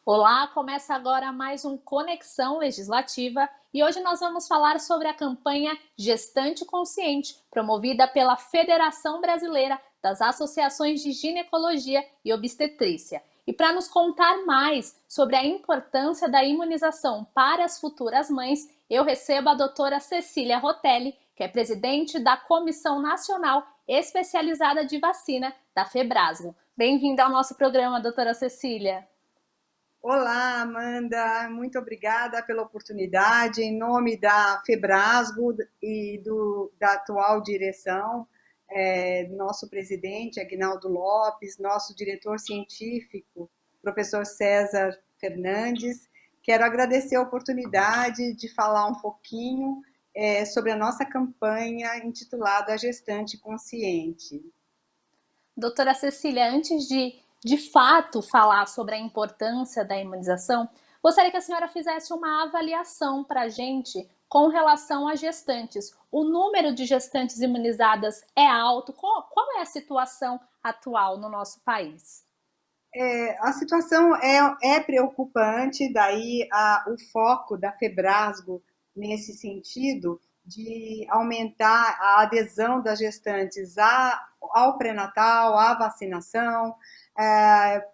Olá, começa agora mais um Conexão Legislativa e hoje nós vamos falar sobre a campanha Gestante Consciente, promovida pela Federação Brasileira das Associações de Ginecologia e Obstetrícia. E para nos contar mais sobre a importância da imunização para as futuras mães, eu recebo a doutora Cecília Rotelli, que é presidente da Comissão Nacional Especializada de Vacina da Febrasgo. Bem-vinda ao nosso programa, doutora Cecília. Olá, Amanda, muito obrigada pela oportunidade. Em nome da Febrasgo e da atual direção, nosso presidente, Aguinaldo Lopes, nosso diretor científico, professor César Fernandes, quero agradecer a oportunidade de falar um pouquinho sobre a nossa campanha intitulada Gestante Consciente. Doutora Cecília, antes de fato falar sobre a importância da imunização, gostaria que a senhora fizesse uma avaliação para a gente com relação a gestantes. O número de gestantes imunizadas é alto? Qual é a situação atual no nosso país? A situação é preocupante, daí o foco da Febrasgo nesse sentido de aumentar a adesão das gestantes ao pré-natal, à vacinação, é,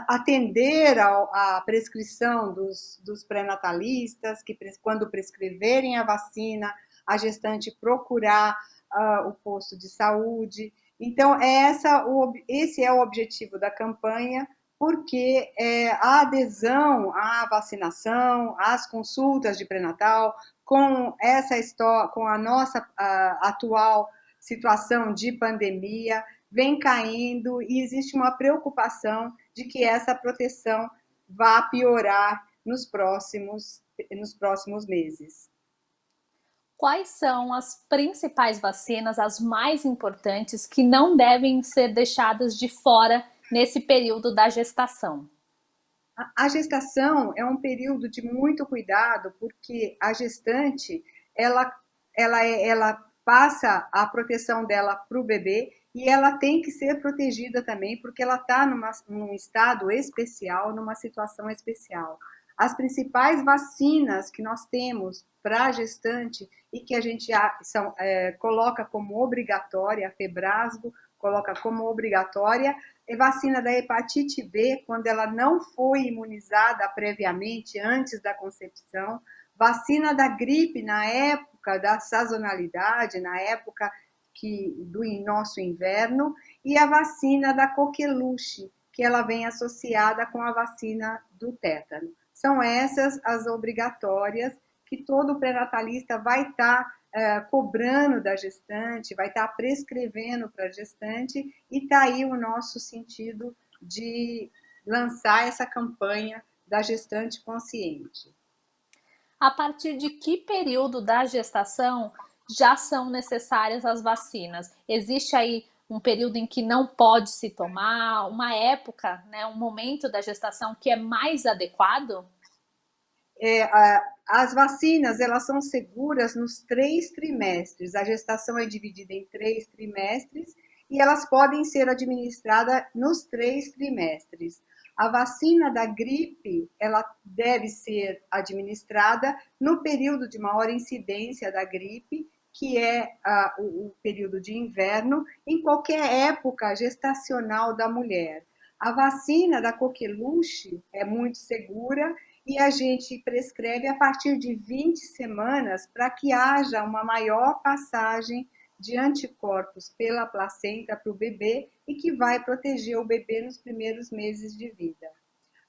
atender à prescrição dos pré-natalistas, que quando prescreverem a vacina, a gestante procurar o posto de saúde. Então, esse é o objetivo da campanha, porque a adesão à vacinação, às consultas de pré-natal, com essa história, com a nossa atual situação de pandemia, vem caindo e existe uma preocupação de que essa proteção vá piorar nos próximos meses. Quais são as principais vacinas, as mais importantes, que não devem ser deixadas de fora nesse período da gestação? A gestação é um período de muito cuidado, porque a gestante ela, ela passa a proteção dela para o bebê e ela tem que ser protegida também, porque ela está num estado especial, numa situação especial. As principais vacinas que nós temos para a gestante e que a gente coloca como obrigatória, a Febrasgo coloca como obrigatória, é vacina da hepatite B, quando ela não foi imunizada previamente, antes da concepção, vacina da gripe na época da sazonalidade, na época do nosso inverno, e a vacina da coqueluche, que ela vem associada com a vacina do tétano. São essas as obrigatórias que todo pré-natalista vai estar cobrando da gestante, vai estar prescrevendo para a gestante, e está aí o nosso sentido de lançar essa campanha da gestante consciente. A partir de que período da gestação já são necessárias as vacinas? Existe aí um período em que não pode se tomar, uma época, né, um momento da gestação que é mais adequado? As vacinas elas são seguras nos 3 trimestres. A gestação é dividida em 3 trimestres e elas podem ser administradas nos 3 trimestres. A vacina da gripe ela deve ser administrada no período de maior incidência da gripe, que é o período de inverno, em qualquer época gestacional da mulher. A vacina da coqueluche é muito segura e a gente prescreve a partir de 20 semanas para que haja uma maior passagem de anticorpos pela placenta para o bebê e que vai proteger o bebê nos primeiros meses de vida.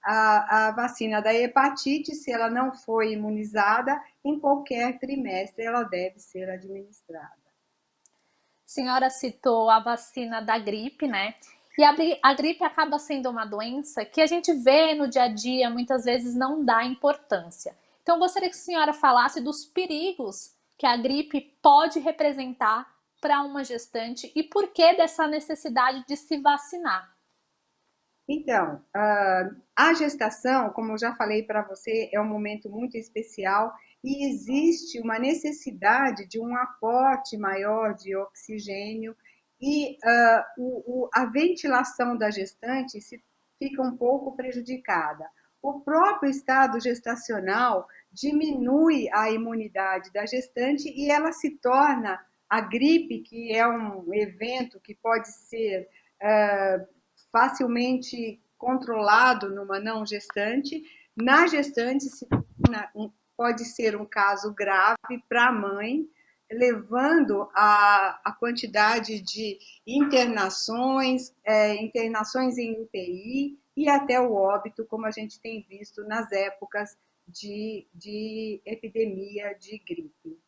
A vacina da hepatite, se ela não foi imunizada, em qualquer trimestre ela deve ser administrada. A senhora citou a vacina da gripe, né? E a gripe acaba sendo uma doença que a gente vê no dia a dia, muitas vezes não dá importância. Então, eu gostaria que a senhora falasse dos perigos que a gripe pode representar para uma gestante e por que dessa necessidade de se vacinar. Então, a gestação, como eu já falei para você, é um momento muito especial e existe uma necessidade de um aporte maior de oxigênio e a ventilação da gestante fica um pouco prejudicada. o próprio estado gestacional diminui a imunidade da gestante e ela se torna a gripe, que é um evento que pode ser facilmente controlado numa não gestante, na gestante pode ser um caso grave para a mãe, levando a quantidade de internações, internações em UTI e até o óbito, como a gente tem visto nas épocas de epidemia de gripe.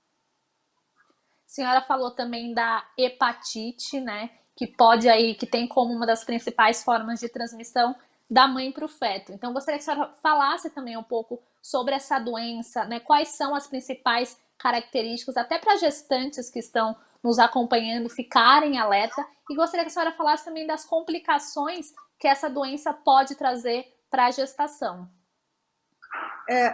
A senhora falou também da hepatite, né? Que tem como uma das principais formas de transmissão da mãe para o feto. Então, gostaria que a senhora falasse também um pouco sobre essa doença, né? Quais são as principais características, até para gestantes que estão nos acompanhando ficarem alerta. E gostaria que a senhora falasse também das complicações que essa doença pode trazer para a gestação.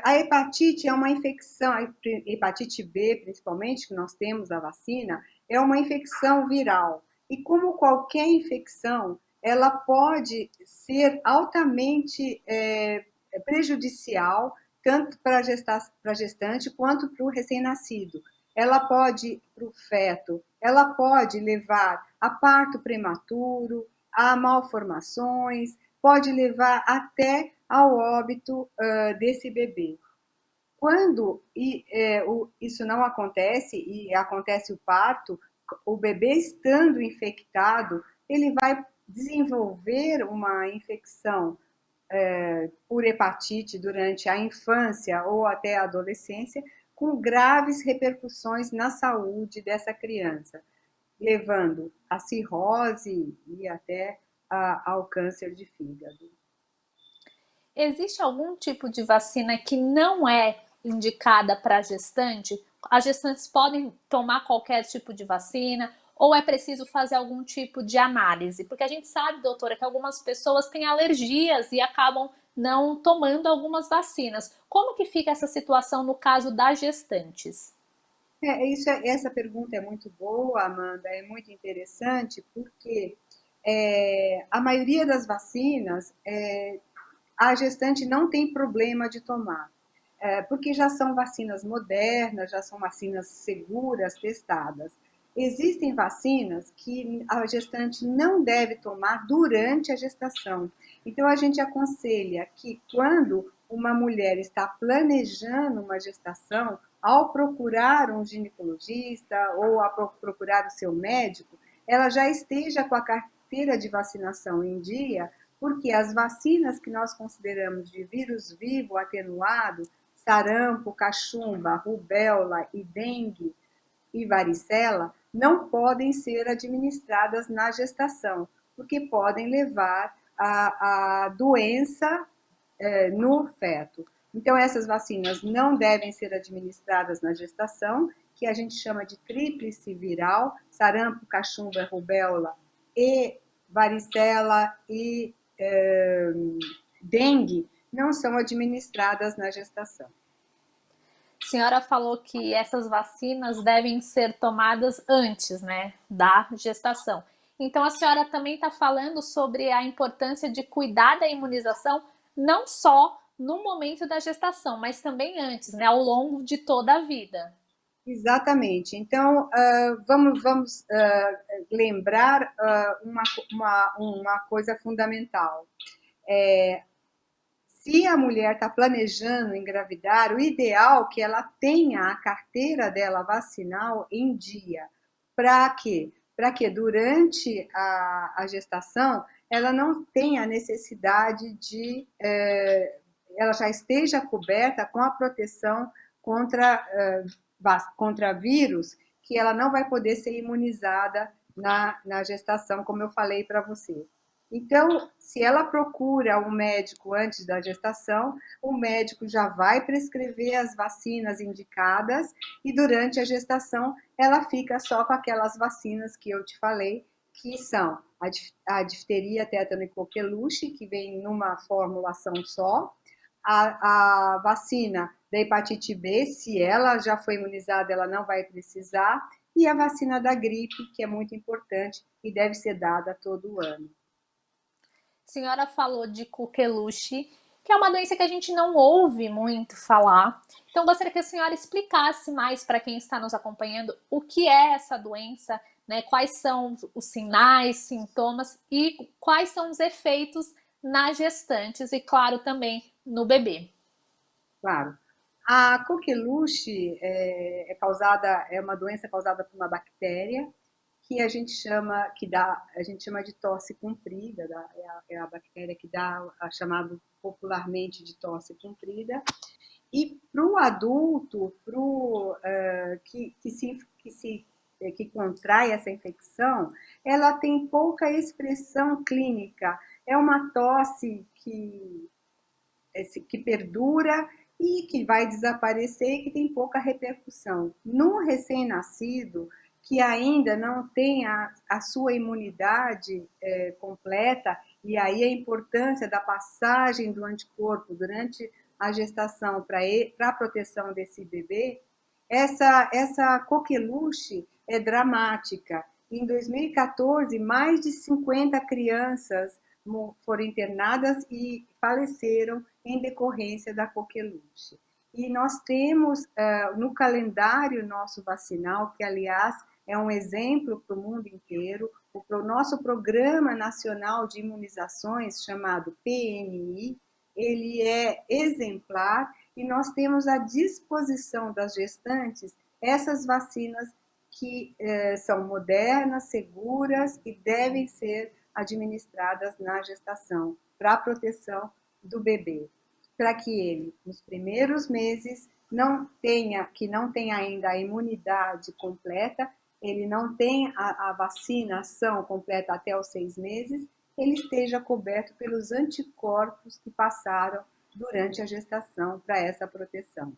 A hepatite é uma infecção, a hepatite B, principalmente, que nós temos a vacina, é uma infecção viral. E como qualquer infecção, ela pode ser altamente prejudicial, tanto para a gestante quanto para o recém-nascido. Ela pode, para o feto, ela pode levar a parto prematuro, a malformações, pode levar até ao óbito desse bebê. Quando isso não acontece, e acontece o parto, o bebê estando infectado, ele vai desenvolver uma infecção por hepatite durante a infância ou até a adolescência, com graves repercussões na saúde dessa criança, levando a cirrose e até ao câncer de fígado. Existe algum tipo de vacina que não é indicada para gestante? As gestantes podem tomar qualquer tipo de vacina ou é preciso fazer algum tipo de análise? Porque a gente sabe, doutora, que algumas pessoas têm alergias e acabam não tomando algumas vacinas. Como que fica essa situação no caso das gestantes? Essa pergunta é muito boa, Amanda, é muito interessante, porque a maioria das vacinas a gestante não tem problema de tomar, porque já são vacinas modernas, já são vacinas seguras, testadas. Existem vacinas que a gestante não deve tomar durante a gestação. Então, a gente aconselha que quando uma mulher está planejando uma gestação, ao procurar um ginecologista ou a procurar o seu médico, ela já esteja com a carteira de vacinação em dia, porque as vacinas que nós consideramos de vírus vivo atenuado, sarampo, cachumba, rubéola e dengue e varicela, não podem ser administradas na gestação, porque podem levar a doença no feto. Então, essas vacinas não devem ser administradas na gestação, que a gente chama de tríplice viral, sarampo, cachumba, rubéola e varicela e dengue, não são administradas na gestação. A senhora falou que essas vacinas devem ser tomadas antes, né, da gestação. Então a senhora também está falando sobre a importância de cuidar da imunização não só no momento da gestação, mas também antes, né, ao longo de toda a vida. Exatamente. Então, vamos lembrar uma coisa fundamental. Se a mulher está planejando engravidar, o ideal é que ela tenha a carteira dela vacinal em dia. Para quê? Para que durante a gestação ela não tenha a necessidade de. Ela já esteja coberta com a proteção contra vírus, que ela não vai poder ser imunizada na gestação, como eu falei para você. Então, se ela procura um médico antes da gestação, o médico já vai prescrever as vacinas indicadas e durante a gestação ela fica só com aquelas vacinas que eu te falei, que são a difteria, tétano e coqueluche, que vem numa formulação só, a vacina da hepatite B, se ela já foi imunizada, ela não vai precisar, e a vacina da gripe, que é muito importante e deve ser dada todo ano. A senhora falou de coqueluche que é uma doença que a gente não ouve muito falar. Então, gostaria que a senhora explicasse mais para quem está nos acompanhando o que é essa doença, né? Quais são os sinais, sintomas e quais são os efeitos nas gestantes e, claro, também no bebê. Claro. A coqueluche é uma doença causada por uma bactéria que a gente chama de tosse comprida, é a bactéria que dá a chamado popularmente de tosse comprida. E para o adulto, que contrai essa infecção, ela tem pouca expressão clínica. É uma tosse que perdura e que vai desaparecer e que tem pouca repercussão. No recém-nascido, que ainda não tem a sua imunidade completa, e aí a importância da passagem do anticorpo durante a gestação para a proteção desse bebê, essa coqueluche é dramática. Em 2014, mais de 50 crianças foram internadas e faleceram em decorrência da coqueluche. E nós temos no calendário nosso vacinal, que aliás é um exemplo para o mundo inteiro, o nosso Programa Nacional de Imunizações, chamado PNI, ele é exemplar e nós temos à disposição das gestantes essas vacinas que são modernas, seguras e devem ser administradas na gestação para a proteção do bebê, para que ele, nos primeiros meses, não tenha ainda a imunidade completa, ele não tenha a vacinação completa até os 6 meses, ele esteja coberto pelos anticorpos que passaram durante a gestação para essa proteção.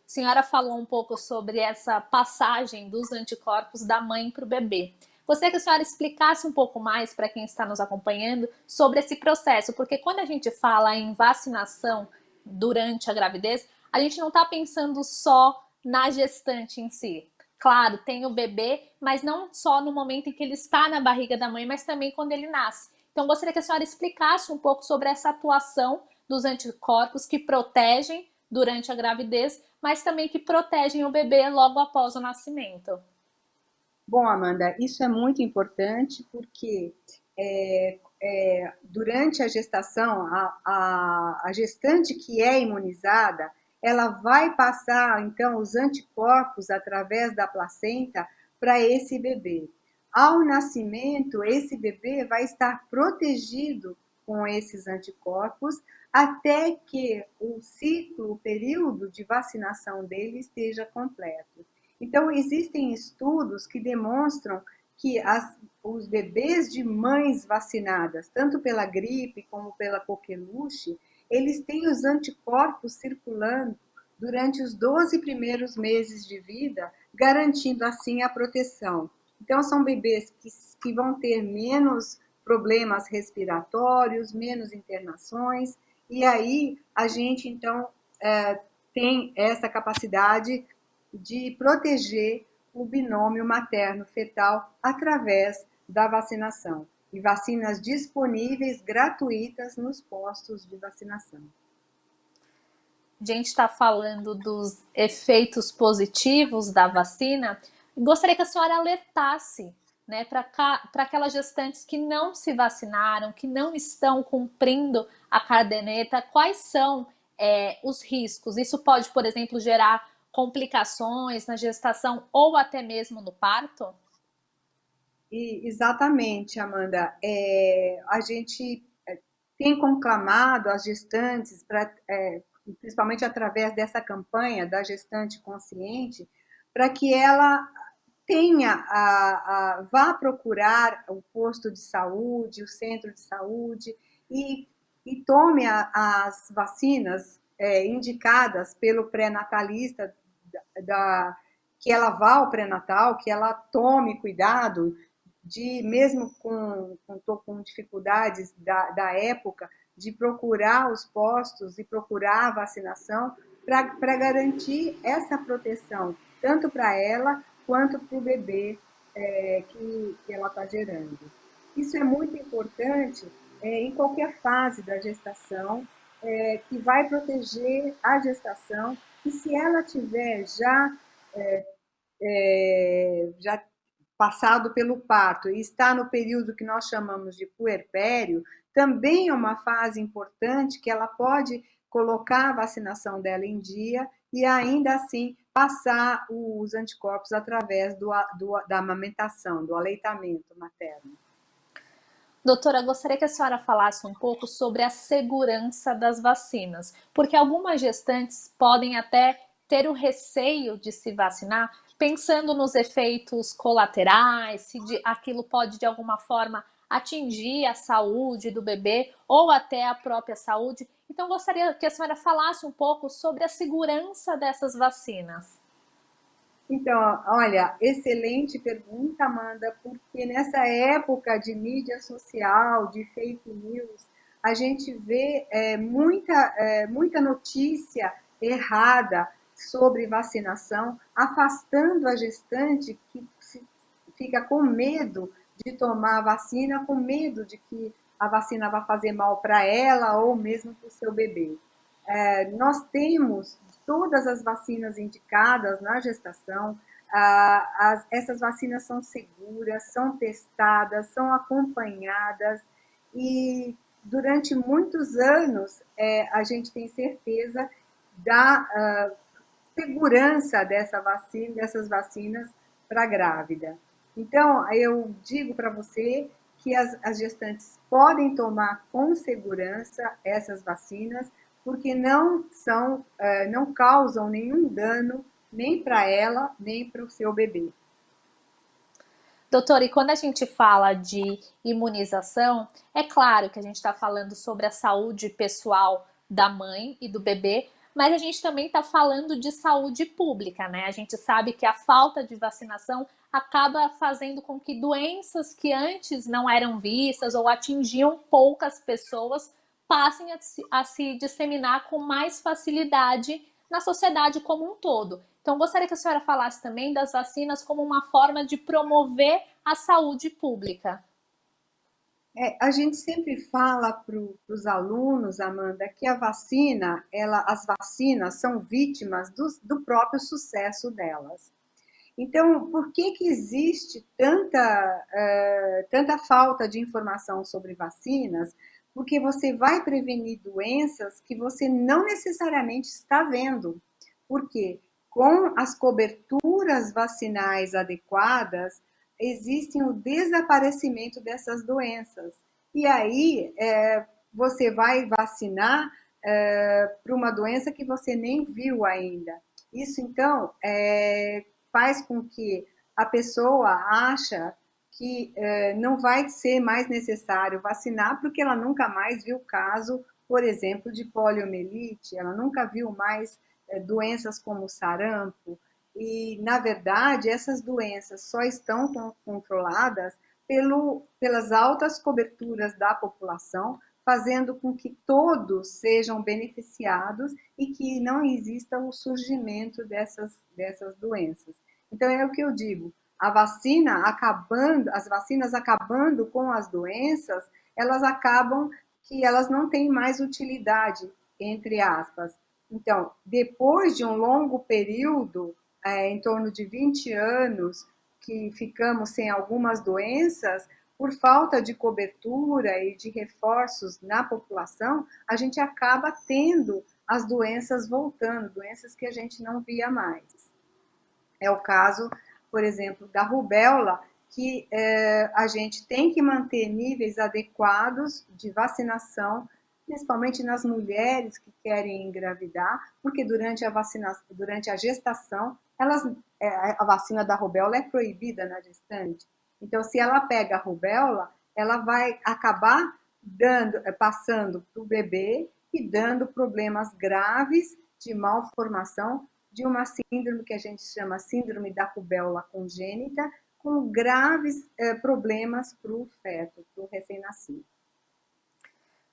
A senhora falou um pouco sobre essa passagem dos anticorpos da mãe para o bebê. Gostaria que a senhora explicasse um pouco mais para quem está nos acompanhando sobre esse processo, porque quando a gente fala em vacinação durante a gravidez, a gente não está pensando só na gestante em si. Claro, tem o bebê, mas não só no momento em que ele está na barriga da mãe, mas também quando ele nasce. Então, gostaria que a senhora explicasse um pouco sobre essa atuação dos anticorpos que protegem durante a gravidez, mas também que protegem o bebê logo após o nascimento. Bom, Amanda, isso é muito importante porque durante a gestação, a gestante que é imunizada, ela vai passar, então, os anticorpos através da placenta para esse bebê. Ao nascimento, esse bebê vai estar protegido com esses anticorpos até que o ciclo, o período de vacinação dele esteja completo. Então, existem estudos que demonstram que os bebês de mães vacinadas, tanto pela gripe como pela coqueluche, eles têm os anticorpos circulando durante os 12 primeiros meses de vida, garantindo assim a proteção. Então, são bebês que vão ter menos problemas respiratórios, menos internações, e aí a gente, então, tem essa capacidade de proteger o binômio materno-fetal através da vacinação. E vacinas disponíveis gratuitas nos postos de vacinação. A gente está falando dos efeitos positivos da vacina. Gostaria que a senhora alertasse, né, para aquelas gestantes que não se vacinaram, que não estão cumprindo a caderneta, quais são os riscos? Isso pode, por exemplo, gerar complicações na gestação ou até mesmo no parto? Exatamente, Amanda. A gente tem conclamado as gestantes, principalmente através dessa campanha da gestante consciente, para que ela vá procurar o posto de saúde, o centro de saúde e tome as vacinas indicadas pelo pré-natalista, que ela vá ao pré-natal, que ela tome cuidado mesmo com dificuldades da época, de procurar os postos e procurar a vacinação para garantir essa proteção, tanto para ela quanto para o bebê que ela está gerando. Isso é muito importante em qualquer fase da gestação, que vai proteger a gestação, e se ela tiver já passado pelo parto e está no período que nós chamamos de puerpério, também é uma fase importante que ela pode colocar a vacinação dela em dia e ainda assim passar os anticorpos através da amamentação, do aleitamento materno. Doutora, gostaria que a senhora falasse um pouco sobre a segurança das vacinas, porque algumas gestantes podem até ter o receio de se vacinar, pensando nos efeitos colaterais, se aquilo pode de alguma forma atingir a saúde do bebê ou até a própria saúde. Então, gostaria que a senhora falasse um pouco sobre a segurança dessas vacinas. Então, olha, excelente pergunta, Amanda, porque nessa época de mídia social, de fake news, a gente vê muita notícia errada sobre vacinação, afastando a gestante que fica com medo de tomar a vacina, com medo de que a vacina vai fazer mal para ela ou mesmo para o seu bebê. Nós temos todas as vacinas indicadas na gestação, essas vacinas são seguras, são testadas, são acompanhadas e durante muitos anos a gente tem certeza da segurança dessas vacinas para a grávida. Então, eu digo para você que as gestantes podem tomar com segurança essas vacinas, porque não causam nenhum dano nem para ela, nem para o seu bebê. Doutora, e quando a gente fala de imunização, é claro que a gente está falando sobre a saúde pessoal da mãe e do bebê, mas a gente também está falando de saúde pública, né? A gente sabe que a falta de vacinação acaba fazendo com que doenças que antes não eram vistas ou atingiam poucas pessoas passem a se disseminar com mais facilidade na sociedade como um todo. Então, gostaria que a senhora falasse também das vacinas como uma forma de promover a saúde pública. A gente sempre fala para os alunos, Amanda, que as vacinas são vítimas do próprio sucesso delas. Então, por que existe tanta falta de informação sobre vacinas? Porque você vai prevenir doenças que você não necessariamente está vendo. Por quê? Com as coberturas vacinais adequadas, existe o desaparecimento dessas doenças. E aí, você vai vacinar para uma doença que você nem viu ainda. Isso, então, faz com que a pessoa acha que não vai ser mais necessário vacinar porque ela nunca mais viu caso, por exemplo, de poliomielite, ela nunca viu mais doenças como sarampo, e, na verdade, essas doenças só estão controladas pelas altas coberturas da população, fazendo com que todos sejam beneficiados e que não exista o surgimento dessas doenças. Então é o que eu digo, as vacinas acabando com as doenças, elas acabam que elas não têm mais utilidade, entre aspas. Então, depois de um longo período, em torno de 20 anos, que ficamos sem algumas doenças, por falta de cobertura e de reforços na população, a gente acaba tendo as doenças voltando, doenças que a gente não via mais. É o caso, por exemplo, da rubéola, que a gente tem que manter níveis adequados de vacinação, principalmente nas mulheres que querem engravidar, porque durante a gestação, a vacina da rubéola é proibida na gestante. Então, se ela pega a rubéola, ela vai acabar passando para o bebê e dando problemas graves de malformação de uma síndrome que a gente chama síndrome da rubéola congênita, com graves problemas para o feto, para o recém-nascido.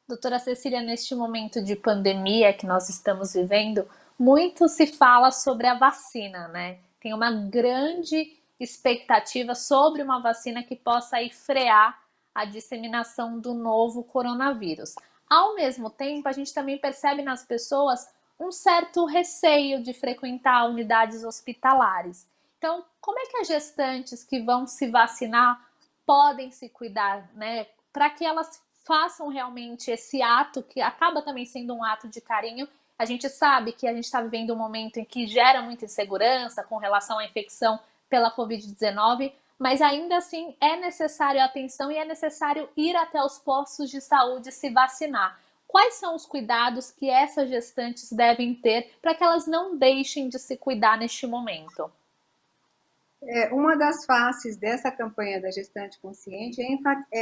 Doutora Cecília, neste momento de pandemia que nós estamos vivendo, muito se fala sobre a vacina, né? Tem uma grande expectativa sobre uma vacina que possa aí frear a disseminação do novo coronavírus. Ao mesmo tempo, a gente também percebe nas pessoas um certo receio de frequentar unidades hospitalares. Então, como é que as gestantes que vão se vacinar podem se cuidar, né? Para que elas façam realmente esse ato, que acaba também sendo um ato de carinho. A gente sabe que a gente está vivendo um momento em que gera muita insegurança com relação à infecção pela Covid-19, mas ainda assim é necessário atenção e é necessário ir até os postos de saúde se vacinar. Quais são os cuidados que essas gestantes devem ter para que elas não deixem de se cuidar neste momento? Uma das faces dessa campanha da gestante consciente,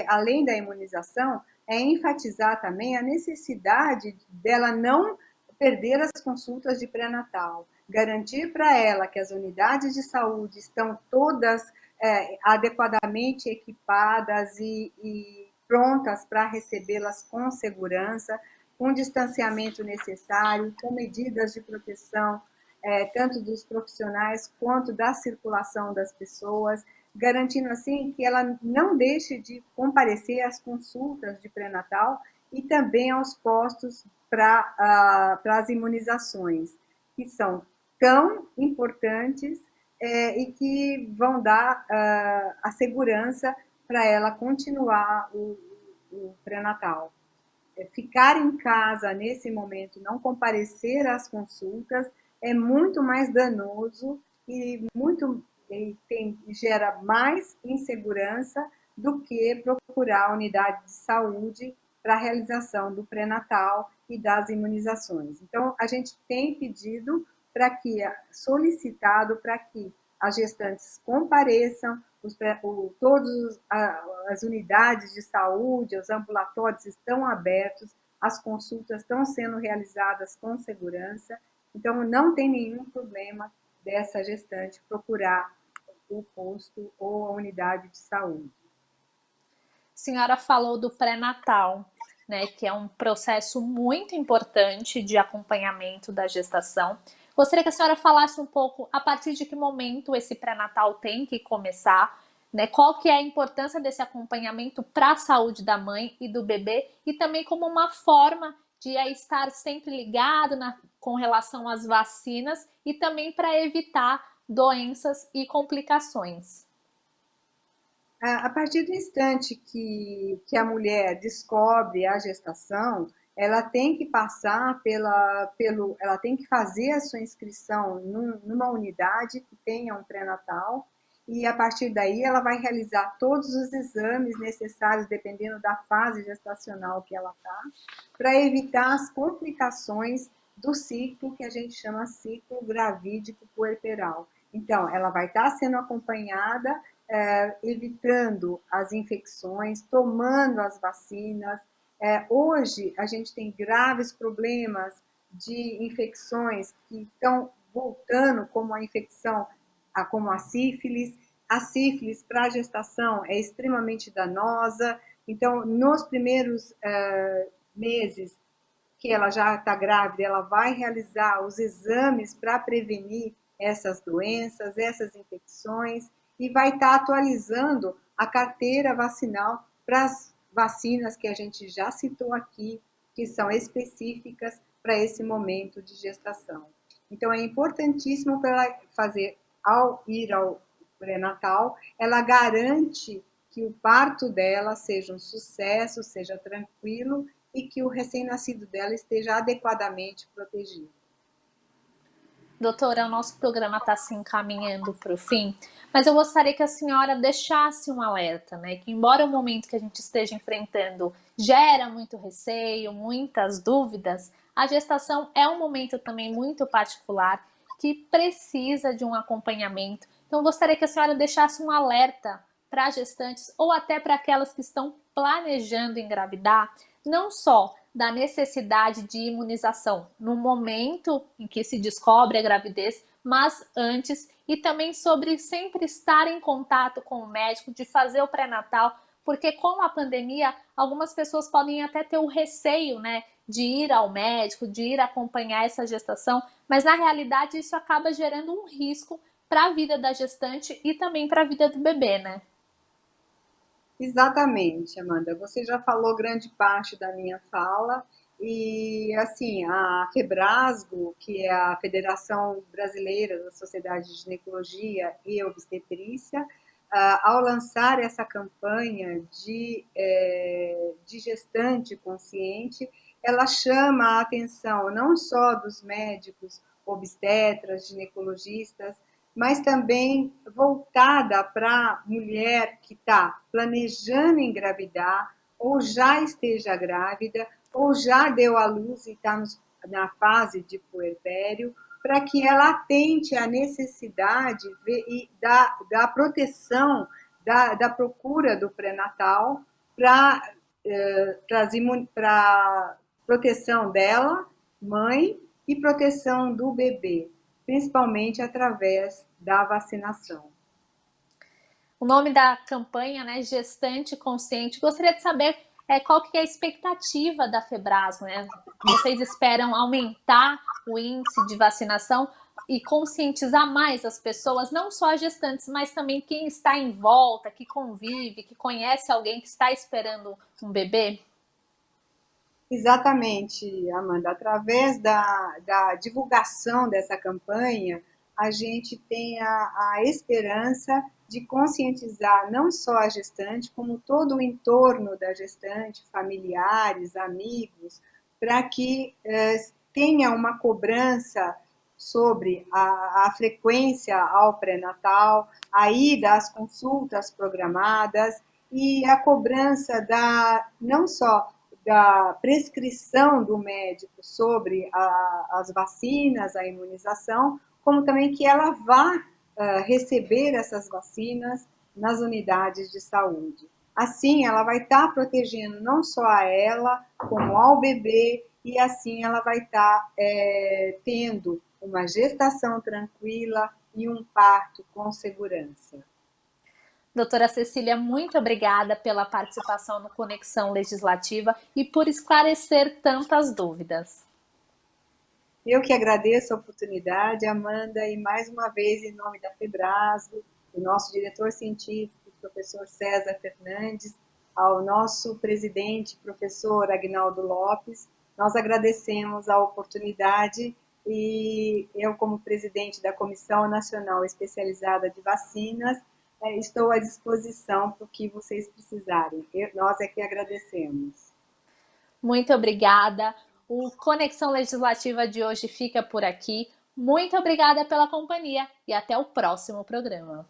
além da imunização, é enfatizar também a necessidade dela não perder as consultas de pré-natal, garantir para ela que as unidades de saúde estão todas adequadamente equipadas e prontas para recebê-las com segurança, com distanciamento necessário, com medidas de proteção tanto dos profissionais quanto da circulação das pessoas, garantindo assim que ela não deixe de comparecer às consultas de pré-natal e também aos postos para as imunizações, que são tão importantes e que vão dar a segurança para ela continuar o pré-natal. Ficar em casa nesse momento, não comparecer às consultas, é muito mais danoso e gera mais insegurança do que procurar a unidade de saúde para a realização do pré-natal e das imunizações. Então, a gente tem pedido solicitado para que as gestantes compareçam, todas as unidades de saúde, os ambulatórios estão abertos, as consultas estão sendo realizadas com segurança, então não tem nenhum problema dessa gestante procurar o posto ou a unidade de saúde. A senhora falou do pré-natal, né, que é um processo muito importante de acompanhamento da gestação. Gostaria que a senhora falasse um pouco a partir de que momento esse pré-natal tem que começar, né? Qual que é a importância desse acompanhamento para a saúde da mãe e do bebê e também como uma forma de estar sempre ligado com relação às vacinas e também para evitar doenças e complicações. A partir do instante que a mulher descobre a gestação, ela tem que passar ela tem que fazer a sua inscrição numa unidade que tenha um pré-natal, e a partir daí ela vai realizar todos os exames necessários, dependendo da fase gestacional que ela está, para evitar as complicações do ciclo que a gente chama ciclo gravídico puerperal. Então, ela vai estar sendo acompanhada, evitando as infecções, tomando as vacinas. Hoje, a gente tem graves problemas de infecções que estão voltando, como a infecção, como a sífilis. A sífilis para a gestação é extremamente danosa. Então, nos primeiros meses que ela já está grávida, ela vai realizar os exames para prevenir essas doenças, essas infecções, e vai estar atualizando a carteira vacinal para as vacinas que a gente já citou aqui, que são específicas para esse momento de gestação. Então, é importantíssimo para ela fazer, ao ir ao pré-natal, ela garante que o parto dela seja um sucesso, seja tranquilo e que o recém-nascido dela esteja adequadamente protegido. Doutora, o nosso programa está se encaminhando para o fim, mas eu gostaria que a senhora deixasse um alerta, né? Que embora o momento que a gente esteja enfrentando gera muito receio, muitas dúvidas, a gestação é um momento também muito particular que precisa de um acompanhamento. Então, eu gostaria que a senhora deixasse um alerta para as gestantes ou até para aquelas que estão planejando engravidar, não só da necessidade de imunização no momento em que se descobre a gravidez, mas antes, e também sobre sempre estar em contato com o médico, de fazer o pré-natal, porque com a pandemia, algumas pessoas podem até ter o receio, né, de ir ao médico, de ir acompanhar essa gestação, mas na realidade isso acaba gerando um risco para a vida da gestante e também para a vida do bebê, né? Exatamente, Amanda. Você já falou grande parte da minha fala e assim, a Febrasgo, que é a Federação Brasileira da Sociedade de Ginecologia e Obstetrícia, ao lançar essa campanha de gestante consciente, ela chama a atenção não só dos médicos, obstetras, ginecologistas, mas também voltada para a mulher que está planejando engravidar, ou já esteja grávida, ou já deu à luz e está na fase de puerpério, para que ela atente à necessidade da proteção, da procura do pré-natal para proteção dela, mãe, e proteção do bebê, principalmente através da vacinação. O nome da campanha, né, Gestante Consciente. Gostaria de saber qual que é a expectativa da Febrasgo, né? Vocês esperam aumentar o índice de vacinação e conscientizar mais as pessoas, não só as gestantes, mas também quem está em volta, que convive, que conhece alguém que está esperando um bebê? Exatamente, Amanda. Através da divulgação dessa campanha, a gente tem a esperança de conscientizar não só a gestante, como todo o entorno da gestante, familiares, amigos, para que tenha uma cobrança sobre a frequência ao pré-natal, a ida às consultas programadas e a cobrança não só da prescrição do médico sobre as vacinas, a imunização, como também que ela vá receber essas vacinas nas unidades de saúde. Assim, ela vai estar protegendo não só a ela, como ao bebê, e assim ela vai estar tendo uma gestação tranquila e um parto com segurança. Doutora Cecília, muito obrigada pela participação no Conexão Legislativa e por esclarecer tantas dúvidas. Eu que agradeço a oportunidade, Amanda, e mais uma vez, em nome da Febrasgo, do nosso diretor científico, professor César Fernandes, ao nosso presidente, professor Agnaldo Lopes, nós agradecemos a oportunidade e eu, como presidente da Comissão Nacional Especializada de Vacinas, estou à disposição para o que vocês precisarem. Nós é que agradecemos. Muito obrigada. O Conexão Legislativa de hoje fica por aqui. Muito obrigada pela companhia e até o próximo programa.